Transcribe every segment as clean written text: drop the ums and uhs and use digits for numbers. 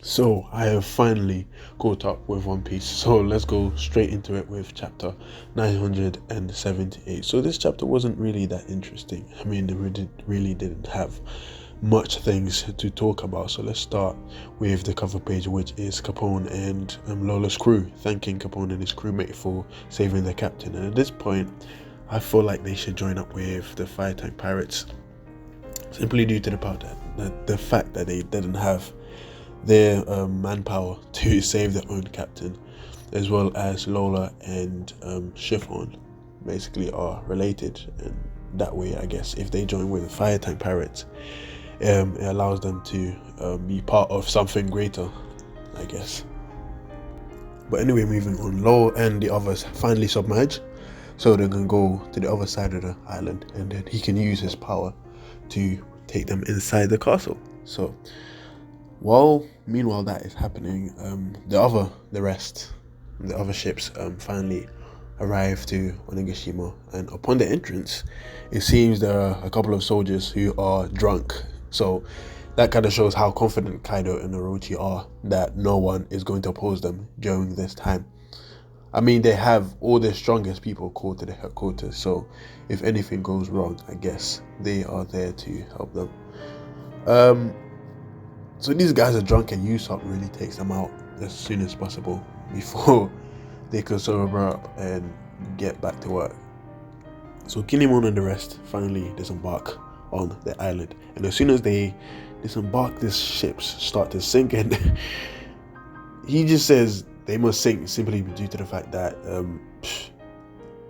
So I have finally caught up with One Piece. So let's go straight into it with chapter 978. So this chapter wasn't really that interesting. I mean, it really didn't have much things to talk about. So let's start with the cover page, which is Capone and Lola's crew thanking Capone and his crewmate for saving the captain. And at this point, I feel like they should join up with the Fire Tank Pirates, simply due to the fact that they didn't have their manpower to save their own captain, as well as Lola and Chiffon basically are related, and that way I guess if they join with the Fire Tank Pirates, it allows them to be part of something greater, I guess. But anyway, moving on, Lola and the others finally submerge, so they're gonna go to the other side of the island, and then he can use his power to take them inside the castle. So meanwhile that is happening, the other ships finally arrive to Onigashima, and upon the entrance, it seems there are a couple of soldiers who are drunk. So that kind of shows how confident Kaido and Orochi are that no one is going to oppose them during this time. I mean, they have all the strongest people called to the headquarters, so if anything goes wrong, I guess they are there to help them. So these guys are drunk, and Usopp really takes them out as soon as possible before they can sober up and get back to work. So Kinemon and the rest finally disembark on the island, and as soon as they disembark, these ships start to sink, and he just says they must sink simply due to the fact that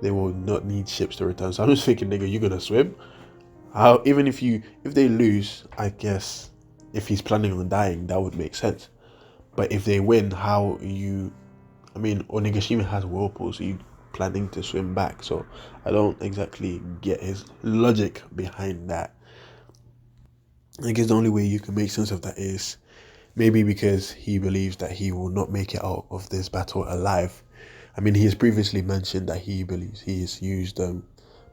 they will not need ships to return. So I'm just thinking, nigga, you gonna swim? How, even if they lose, I guess if he's planning on dying, that would make sense. But if they win, I mean, Onigashima has whirlpool, so you planning to swim back. So I don't exactly get his logic behind that. I guess the only way you can make sense of that is maybe because he believes that he will not make it out of this battle alive. I mean, he has previously mentioned that he believes he has used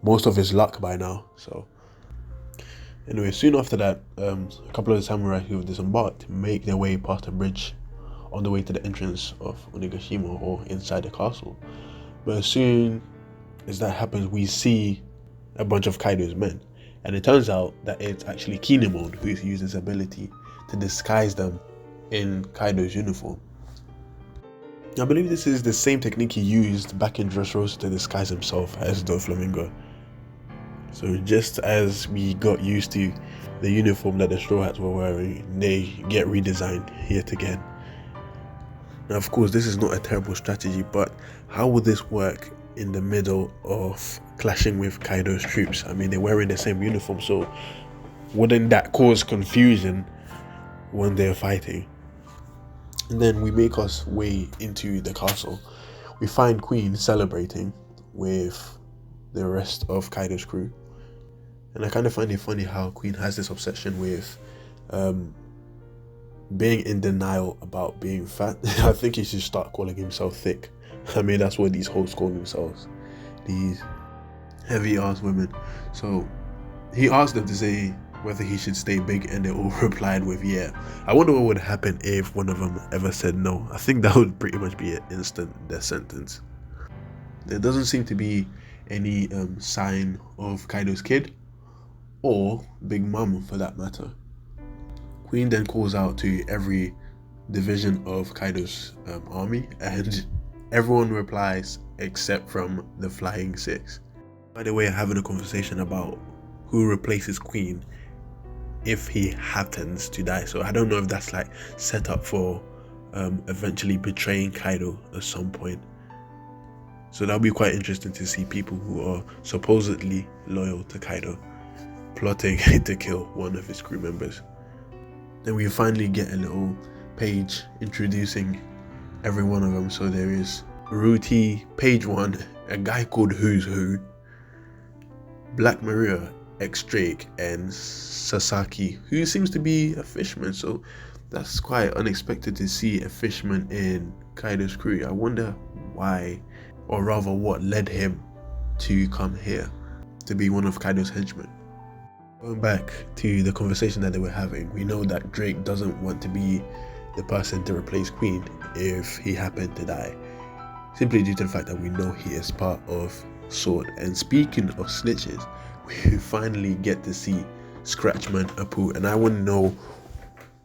most of his luck by now. So anyway, soon after that, a couple of the samurai who have disembarked make their way past a bridge on the way to the entrance of Onigashima, or inside the castle. But as soon as that happens, we see a bunch of Kaido's men, and it turns out that it's actually Kinemon who's used his ability to disguise them in Kaido's uniform. I believe this is the same technique he used back in Dressrosa to disguise himself as Doflamingo. So just as we got used to the uniform that the Straw Hats were wearing, they get redesigned yet again. Now, of course, this is not a terrible strategy, but how would this work in the middle of clashing with Kaido's troops? I mean, they're wearing the same uniform, so wouldn't that cause confusion when they're fighting? And then we make us way into the castle. We find Queen celebrating with the rest of Kaido's crew. And I kind of find it funny how Queen has this obsession with being in denial about being fat. I think he should start calling himself thick. I mean, that's what these hoes call themselves, these heavy ass women. So he asked them to say whether he should stay big, and they all replied with yeah. I wonder what would happen if one of them ever said no. I think that would pretty much be an instant death sentence. There doesn't seem to be any sign of Kaido's kid, or Big Mom for that matter. Queen then calls out to every division of Kaido's army, and everyone replies except from the Flying Six. By the way, having a conversation about who replaces Queen if he happens to die. So I don't know if that's like set up for eventually betraying Kaido at some point. So that'll be quite interesting to see people who are supposedly loyal to Kaido plotting to kill one of his crew members. Then we finally get a little page introducing every one of them. So there is Ruti, page 1, a guy called Who's Who, Black Maria, X-Drake, and Sasaki, who seems to be a fisherman. So that's quite unexpected to see a fisherman in Kaido's crew. I wonder why, or rather what led him to come here to be one of Kaido's henchmen. Going back to the conversation that they were having, we know that Drake doesn't want to be the person to replace Queen if he happened to die, simply due to the fact that we know he is part of Sword. And speaking of snitches, we finally get to see Scratchman Apu, and I want to know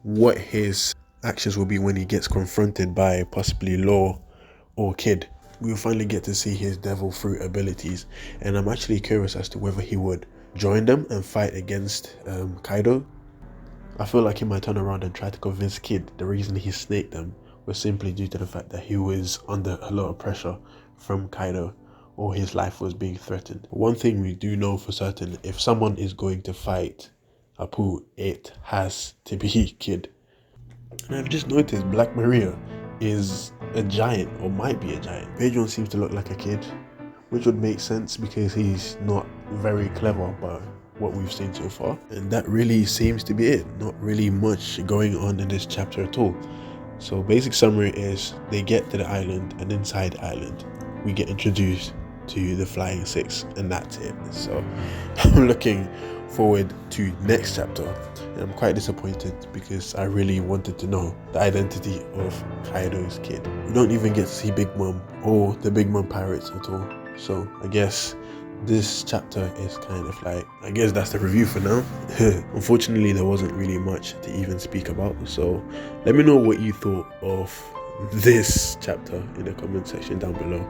what his actions will be when he gets confronted by possibly Law or Kid. We'll finally get to see his devil fruit abilities, and I'm actually curious as to whether he would join them and fight against Kaido. I feel like he might turn around and try to convince Kid the reason he snaked them was simply due to the fact that he was under a lot of pressure from Kaido, or his life was being threatened. One thing we do know for certain, if someone is going to fight Apu, it has to be Kid. And I've just noticed Black Maria is a giant, or might be a giant. Pedro seems to look like a kid, which would make sense because he's not very clever by what we've seen so far. And that really seems to be it. Not really much going on in this chapter at all. So basic summary is they get to the island, and inside the island we get introduced to the Flying Six, and that's it. So I'm looking forward to next chapter, and I'm quite disappointed because I really wanted to know the identity of Kaido's kid. We don't even get to see Big Mom or the Big Mom pirates at all. So I guess this chapter is kind of like, I guess that's the review for now. Unfortunately, there wasn't really much to even speak about, so let me know what you thought of this chapter in the comment section down below.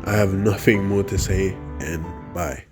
I have nothing more to say, and bye.